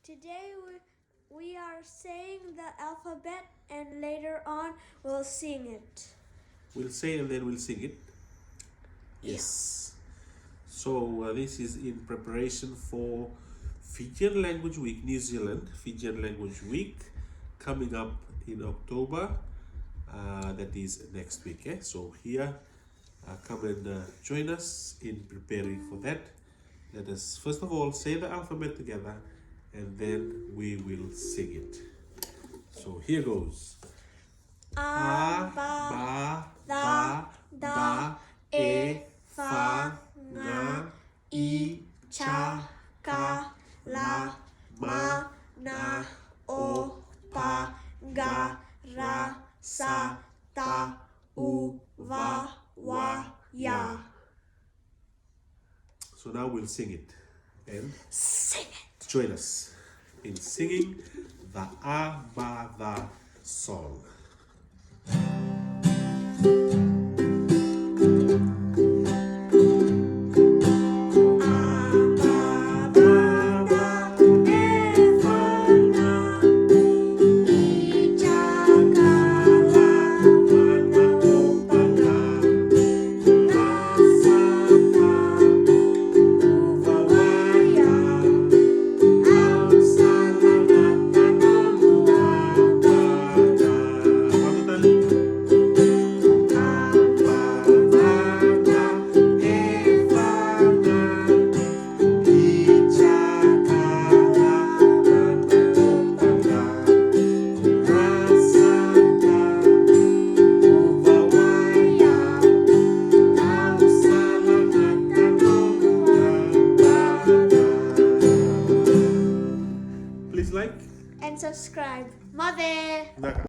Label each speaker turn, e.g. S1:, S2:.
S1: Today we are saying the alphabet and later on we'll sing it.
S2: We'll say and then we'll sing it. Yes. So this is in preparation for Fijian Language Week, New Zealand Fijian Language Week coming up in October. That is next week. So here, come and join us in preparing for that. Let us first of all say the alphabet together and then we will sing it. So here goes.
S1: A,
S2: Ba, da, da, e, fa, nga, I, cha, ka, la, ma, na, o, pa, ga, ra, sa, ta, u, va, wa, ya. So now we'll sing it. And
S1: Sing it.
S2: join us in singing the A Ba Da song. Please like
S1: And subscribe. Mother!